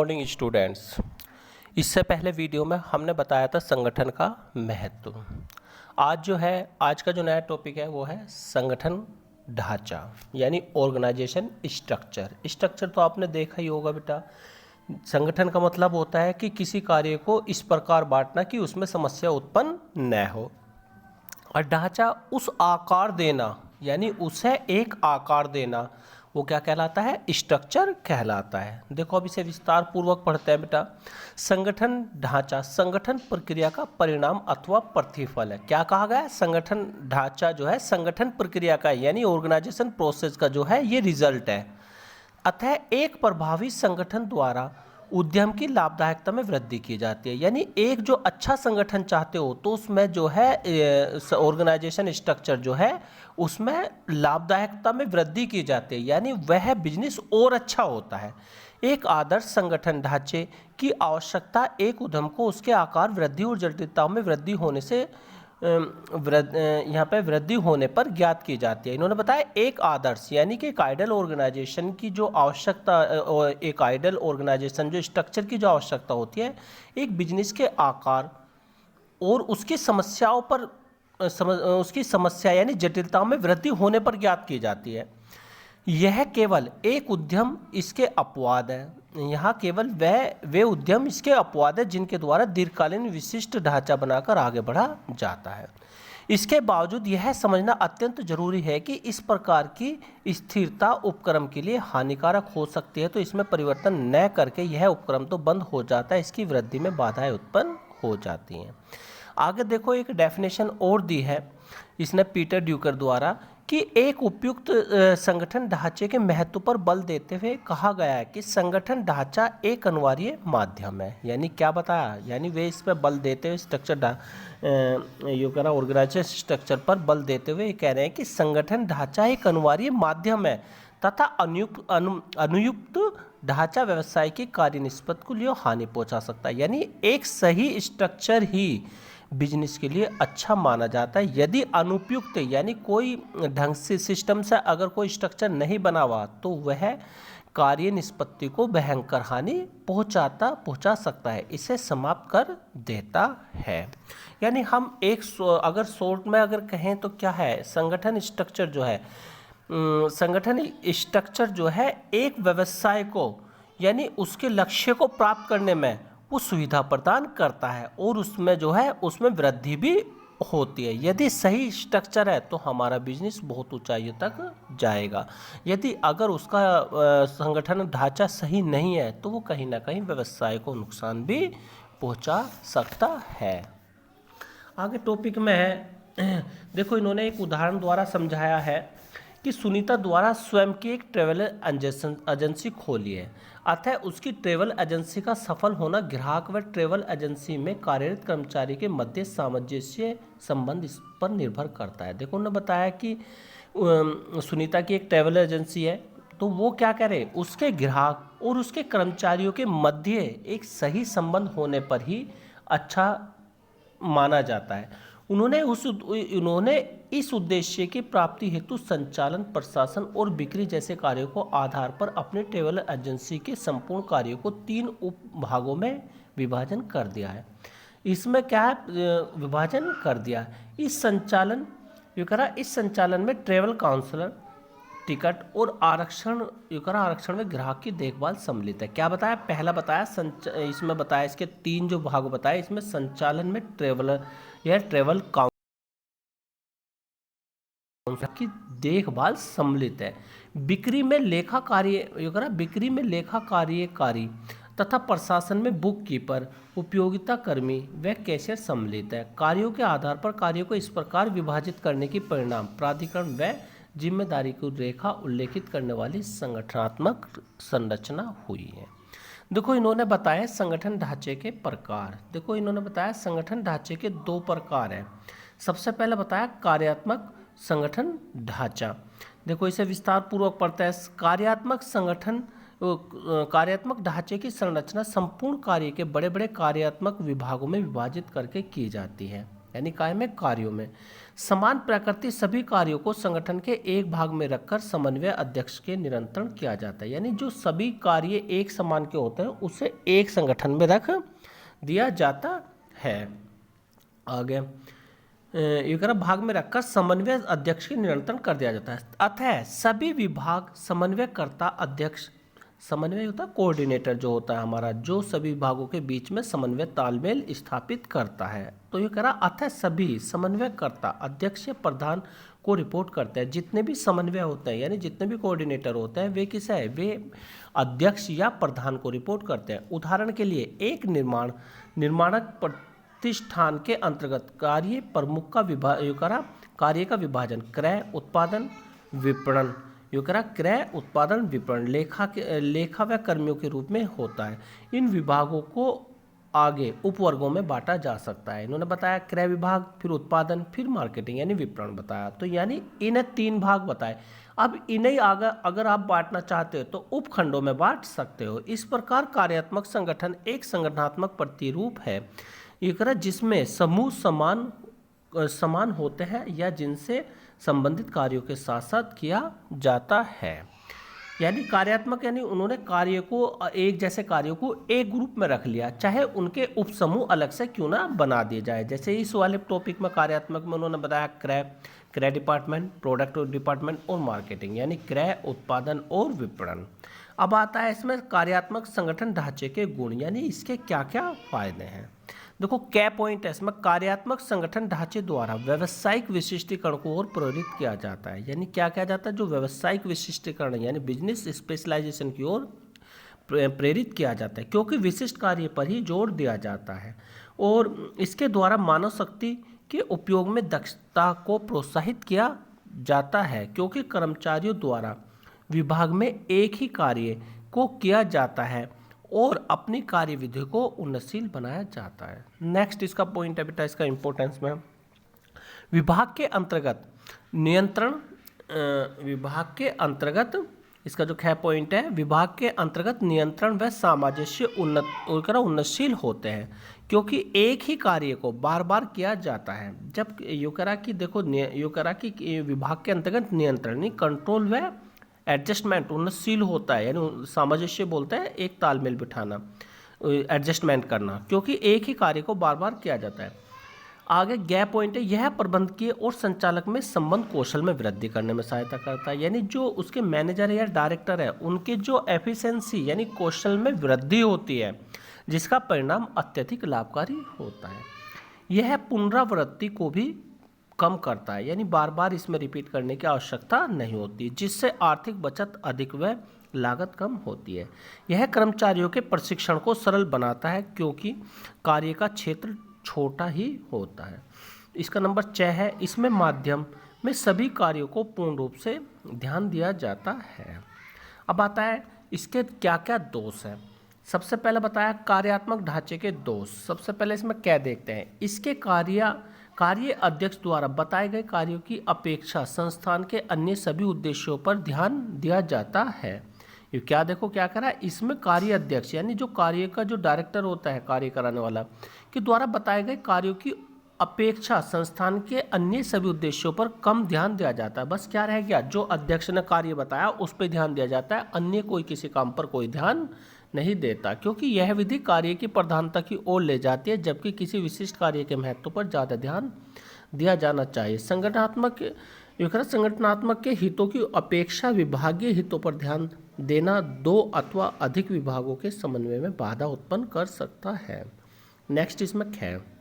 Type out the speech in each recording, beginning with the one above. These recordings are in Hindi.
Morning students. इससे पहले वीडियो में हमने बताया था संगठन का महत्व। आज का जो नया टॉपिक है वो है संगठन ढांचा यानी ऑर्गेनाइजेशन स्ट्रक्चर। स्ट्रक्चर तो आपने देखा ही होगा बेटा। संगठन का मतलब होता है कि किसी कार्य को इस प्रकार बांटना कि उसमें समस्या उत्पन्न न हो, और ढांचा उस आकार देना यानी उसे एक आकार देना, वो क्या कहलाता है? स्ट्रक्चर कहलाता है। देखो अब इसे विस्तार पूर्वक पढ़ते हैं बेटा। संगठन ढांचा संगठन प्रक्रिया का परिणाम अथवा प्रतिफल है। क्या कहा गया? संगठन ढांचा जो है संगठन प्रक्रिया का यानी ऑर्गेनाइजेशन प्रोसेस का जो है ये रिजल्ट है। अतः एक प्रभावी संगठन द्वारा उद्यम की लाभदायकता में वृद्धि की जाती है। यानी एक जो अच्छा संगठन चाहते हो तो उसमें जो है ऑर्गेनाइजेशन स्ट्रक्चर जो है उसमें लाभदायकता में वृद्धि की जाती है, यानी वह बिजनेस और अच्छा होता है। एक आदर्श संगठन ढांचे की आवश्यकता एक उद्यम को उसके आकार, वृद्धि और जटिलताओं में वृद्धि होने से यहाँ पे वृद्धि होने पर ज्ञात की जाती है। इन्होंने बताया एक आदर्श यानी कि एक आइडियल ऑर्गेनाइजेशन की जो आवश्यकता, एक आइडियल ऑर्गेनाइजेशन जो स्ट्रक्चर की जो आवश्यकता होती है एक बिजनेस के आकार और उसकी समस्याओं पर उसकी समस्या यानी जटिलताओं में वृद्धि होने पर ज्ञात की जाती है। यह केवल एक उद्यम इसके अपवाद है। यहाँ केवल वे उद्यम इसके अपवाद है जिनके द्वारा दीर्घकालीन विशिष्ट ढांचा बनाकर आगे बढ़ा जाता है। इसके बावजूद यह समझना अत्यंत जरूरी है कि इस प्रकार की स्थिरता उपक्रम के लिए हानिकारक हो सकती है, तो इसमें परिवर्तन न करके यह उपक्रम तो बंद हो जाता है, इसकी वृद्धि में बाधाएं उत्पन्न हो जाती हैं। आगे देखो एक डेफिनेशन और दी है इसने पीटर ड्यूकर द्वारा कि एक उपयुक्त संगठन ढांचे के महत्व पर बल देते हुए कहा गया है कि संगठन ढांचा एक अनिवार्य माध्यम है। यानी क्या बताया? यानी वे इस पर बल देते हुए ऑर्गेनाइजेशन स्ट्रक्चर पर बल देते हुए कह रहे हैं कि संगठन ढांचा एक अनिवार्य माध्यम है तथा अनुयुक्त ढांचा व्यवसाय की कार्य निष्पत्ति को लिए हानि पहुंचा सकता है। यानी एक सही स्ट्रक्चर ही बिजनेस के लिए अच्छा माना जाता है। यदि अनुपयुक्त यानी कोई ढंग से सिस्टम से अगर कोई स्ट्रक्चर नहीं बना हुआ तो वह कार्य निष्पत्ति को भयंकर हानि पहुंचा सकता है, इसे समाप्त कर देता है। यानी हम एक अगर शॉर्ट में अगर कहें तो क्या है? संगठन स्ट्रक्चर जो है संगठन स्ट्रक्चर जो है एक व्यवसाय को यानी उसके लक्ष्य को प्राप्त करने में वो सुविधा प्रदान करता है और उसमें जो है उसमें वृद्धि भी होती है। यदि सही स्ट्रक्चर है तो हमारा बिजनेस बहुत ऊंचाइयों तक जाएगा। यदि अगर उसका संगठन ढांचा सही नहीं है तो वो कहीं ना कहीं व्यवसाय को नुकसान भी पहुंचा सकता है। आगे टॉपिक में है, देखो इन्होंने एक उदाहरण द्वारा समझाया है कि सुनीता द्वारा स्वयं की एक ट्रैवल एजेंसी खोली है। अतः उसकी ट्रैवल एजेंसी का सफल होना ग्राहक व ट्रैवल एजेंसी में कार्यरत कर्मचारी के मध्य सामंजस्य संबंध इस पर निर्भर करता है। देखो उन्होंने बताया कि सुनीता की एक ट्रैवल एजेंसी है, तो वो क्या कह रहे? उसके ग्राहक और उसके कर्मचारियों के मध्य एक सही संबंध होने पर ही अच्छा माना जाता है। उन्होंने इस उद्देश्य की प्राप्ति हेतु संचालन, प्रशासन और बिक्री जैसे कार्यों को आधार पर अपने ट्रैवल एजेंसी के संपूर्ण कार्यों को 3 उप भागों में विभाजन कर दिया है। इसमें क्या है? विभाजन कर दिया। इस संचालन में ट्रैवल काउंसलर, टिकट और आरक्षण में ग्राहक की देखभाल सम्मिलित है। क्या बताया? पहला बताया इसमें बताया इसके 3 जो भाग बताए, इसमें संचालन में ट्रैवल काउंसलर की देखभाल सम्मिलित है। बिक्री में लेखा कार्यकारी तथा प्रशासन में बुक कीपर, उपयोगिता कर्मी व कैशियर सम्मिलित है। कार्यों के आधार पर कार्यों को इस प्रकार विभाजित करने की परिणाम प्राधिकरण व जिम्मेदारी को रेखा उल्लेखित करने वाली संगठनात्मक संरचना हुई है। देखो इन्होंने बताया संगठन ढांचे के प्रकार। देखो इन्होंने बताया संगठन ढांचे के 2 प्रकार हैं। सबसे पहले बताया कार्यात्मक संगठन ढांचा। देखो इसे विस्तार पूर्वक पढ़ते हैं। कार्यात्मक ढांचे की संरचना संपूर्ण कार्य के बड़े बड़े कार्यात्मक विभागों में विभाजित करके की जाती है। यानी काय में, कार्यों में। समान प्रकृति सभी कार्यों को संगठन के एक भाग में रखकर समन्वय अध्यक्ष के नियंत्रण किया जाता है। यानी जो सभी कार्य एक समान के होते हैं उसे एक संगठन में रख दिया जाता है। आगे ये कह रहा भाग में रखकर समन्वय अध्यक्ष के नियंत्रण कर दिया जाता है। अतः सभी विभाग समन्वयकर्ता अध्यक्ष, समन्वय होता है कोऑर्डिनेटर जो होता है हमारा, जो सभी विभागों के बीच में समन्वय तालमेल स्थापित करता है। तो ये कह रहा अतः सभी समन्वयकर्ता अध्यक्ष या प्रधान को रिपोर्ट करते हैं। जितने भी समन्वय होते हैं यानी जितने भी कोऑर्डिनेटर होते हैं वे किसे है, वे अध्यक्ष या प्रधान को रिपोर्ट करते हैं। उदाहरण के लिए एक निर्माणक प्रतिष्ठान के अंतर्गत कार्य प्रमुख का कार्य का विभाजन क्रय उत्पादन विपणन क्रय उत्पादन विपणन लेखा व कर्मियों के रूप में होता है। इन विभागों को आगे उपवर्गों में बांटा जा सकता है। इन्होंने बताया क्रय विभाग, फिर उत्पादन, फिर मार्केटिंग यानी विपणन बताया। तो यानी इन्हें 3 भाग बताए। अब इन्हें अगर आप बांटना चाहते हो तो उपखंडों में बांट सकते हो। इस प्रकार कार्यात्मक संगठन एक संगठनात्मक प्रतिरूप है ये कह रहा जिसमें समूह समान होते हैं या जिनसे संबंधित कार्यों के साथ साथ किया जाता है। यानी कार्यात्मक यानी उन्होंने कार्य को एक जैसे कार्यों को एक ग्रुप में रख लिया, चाहे उनके उपसमूह अलग से क्यों ना बना दिए जाए। जैसे इस वाले टॉपिक में कार्यात्मक में उन्होंने बताया क्रय डिपार्टमेंट, प्रोडक्ट डिपार्टमेंट और मार्केटिंग यानी क्रय उत्पादन और विपणन। अब आता है इसमें कार्यात्मक संगठन ढांचे के गुण यानी इसके क्या क्या फायदे हैं। देखो क्या पॉइंट है इसमें, कार्यात्मक संगठन ढांचे द्वारा व्यावसायिक विशिष्टीकरण को और प्रेरित किया जाता है। यानी क्या किया जाता है, जो व्यावसायिक विशिष्टीकरण यानी बिजनेस स्पेशलाइजेशन की ओर प्रेरित किया जाता है, क्योंकि विशिष्ट कार्य पर ही जोर दिया जाता है। और इसके द्वारा मानव शक्ति के उपयोग में दक्षता को प्रोत्साहित किया जाता है, क्योंकि कर्मचारियों द्वारा विभाग में एक ही कार्य को किया जाता है और अपनी कार्यविधि को उन्नतशील बनाया जाता है। नेक्स्ट इसका पॉइंट है बेटा, इसका इंपॉर्टेंस में विभाग के अंतर्गत नियंत्रण, विभाग के अंतर्गत इसका जो ख पॉइंट है, विभाग के अंतर्गत नियंत्रण व सामंजस्य उन्नतशील होते हैं, क्योंकि एक ही कार्य को बार बार किया जाता है। जब यो करा कि देखो यो करा कि विभाग के अंतर्गत नियंत्रण कंट्रोल व एडजस्टमेंट उन्नतशील होता है, यानी सामंजस्य बोलते हैं एक तालमेल बिठाना, एडजस्टमेंट करना, क्योंकि एक ही कार्य को बार बार किया जाता है। आगे गैप पॉइंट है, यह प्रबंधकीय और संचालक में संबंध कौशल में वृद्धि करने में सहायता करता है। यानी जो उसके मैनेजर या डायरेक्टर है उनके जो एफिशिएंसी यानी कौशल में वृद्धि होती है, जिसका परिणाम अत्यधिक लाभकारी होता है। यह पुनरावृत्ति को भी कम करता है, यानी बार बार इसमें रिपीट करने की आवश्यकता नहीं होती, जिससे आर्थिक बचत अधिक व लागत कम होती है। यह कर्मचारियों के प्रशिक्षण को सरल बनाता है, क्योंकि कार्य का क्षेत्र छोटा ही होता है। इसका नंबर 6 है, इसमें माध्यम में सभी कार्यों को पूर्ण रूप से ध्यान दिया जाता है। अब आता है इसके क्या क्या दोष हैं। सबसे पहले बताया कार्यात्मक ढांचे के दोष। सबसे पहले इसमें क्या देखते हैं, इसके कार्य अध्यक्ष द्वारा बताए गए कार्यों की अपेक्षा संस्थान के अन्य सभी उद्देश्यों पर ध्यान दिया जाता है। ये क्या देखो क्या करा, इसमें कार्य अध्यक्ष यानी जो कार्य का जो डायरेक्टर होता है कार्य कराने वाला के द्वारा बताए गए कार्यों की अपेक्षा संस्थान के अन्य सभी उद्देश्यों पर कम ध्यान दिया जाता है। बस क्या रह गया, जो अध्यक्ष ने कार्य बताया उस पर ध्यान दिया जाता है, अन्य कोई किसी काम पर कोई ध्यान नहीं देता, क्योंकि यह विधि कार्य की प्रधानता की ओर ले जाती है, जबकि किसी विशिष्ट कार्य के महत्व पर ज़्यादा ध्यान दिया जाना चाहिए। संगठनात्मक के हितों की अपेक्षा विभागीय हितों पर ध्यान देना 2 अथवा अधिक विभागों के समन्वय में बाधा उत्पन्न कर सकता है। नेक्स्ट इसमें है,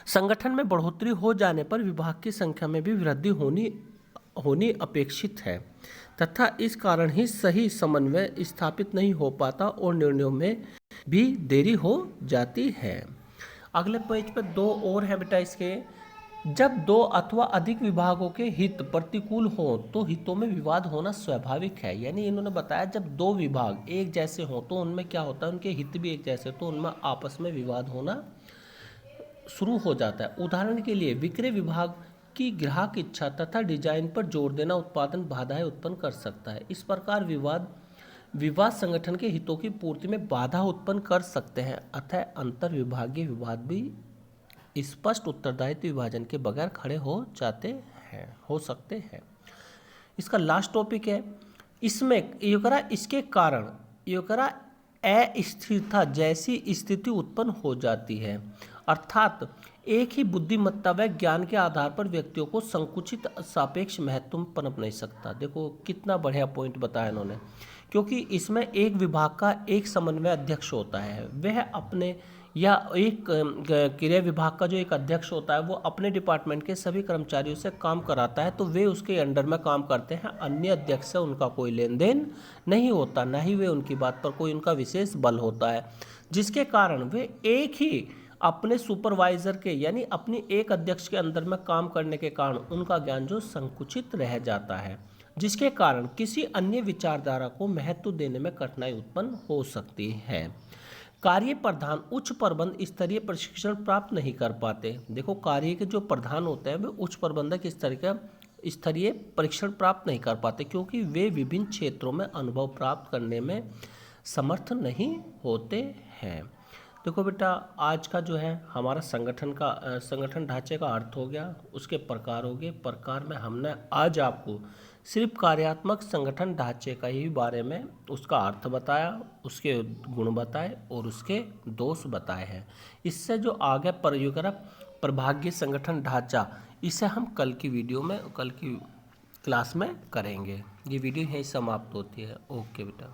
संगठन में बढ़ोतरी हो जाने पर विभाग की संख्या में भी वृद्धि होनी अपेक्षित है, तथा इस कारण ही सही समन्वय स्थापित नहीं हो पाता और निर्णयों में भी देरी हो जाती है। अगले पेज पर 2 और है बेटा इसके, जब 2 अथवा अधिक विभागों के हित प्रतिकूल हो तो हितों में विवाद होना स्वाभाविक है। यानी इन्होंने बताया जब 2 विभाग एक जैसे हों तो उनमें क्या होता है, उनके हित भी एक जैसे, तो उनमें आपस में विवाद होना शुरू हो जाता है। उदाहरण के लिए विक्रय विभाग की ग्राहक इच्छा तथा डिजाइन पर जोर देना उत्पादन बाधाएं उत्पन्न कर सकता है। इस प्रकार विवाद संगठन के हितों की पूर्ति में बाधा उत्पन्न कर सकते हैं, अतः अंतर विभागीय विवाद भी स्पष्ट उत्तरदायित्व विभाजन के बगैर खड़े हो सकते हैं। इसका लास्ट टॉपिक है, इसमें इसके कारण अस्थिरता जैसी स्थिति उत्पन्न हो जाती है, अर्थात एक ही बुद्धिमत्ता व ज्ञान के आधार पर व्यक्तियों को संकुचित सापेक्ष महत्व पनप नहीं सकता। देखो कितना बढ़िया पॉइंट बताया इन्होंने, क्योंकि इसमें एक विभाग का एक समन्वय अध्यक्ष होता है, वह अपने या एक क्रिया विभाग का जो एक अध्यक्ष होता है वो अपने डिपार्टमेंट के सभी कर्मचारियों से काम कराता है, तो वे उसके अंडर में काम करते हैं। अन्य अध्यक्ष से उनका कोई लेन देन नहीं होता, ना ही वे उनकी बात पर कोई उनका विशेष बल होता है, जिसके कारण वे एक ही अपने सुपरवाइजर के यानी अपनी एक अध्यक्ष के अंदर में काम करने के कारण उनका ज्ञान जो संकुचित रह जाता है, जिसके कारण किसी अन्य विचारधारा को महत्व देने में कठिनाई उत्पन्न हो सकती है। कार्य प्रधान उच्च प्रबंध स्तरीय प्रशिक्षण प्राप्त नहीं कर पाते। देखो कार्य के जो प्रधान होते हैं वे उच्च प्रबंधक स्तरीय परीक्षण प्राप्त नहीं कर पाते, क्योंकि वे विभिन्न क्षेत्रों में अनुभव प्राप्त करने में समर्थ नहीं होते हैं। देखो बेटा, आज का जो है हमारा संगठन ढांचे का अर्थ हो गया, उसके प्रकार हो गए। प्रकार में हमने आज आपको सिर्फ कार्यात्मक संगठन ढांचे का ही बारे में उसका अर्थ बताया, उसके गुण बताए और उसके दोष बताए हैं। इससे जो आगे प्रभागीय संगठन ढांचा, इसे हम कल की क्लास में करेंगे। ये वीडियो यहीं समाप्त होती है। ओके बेटा।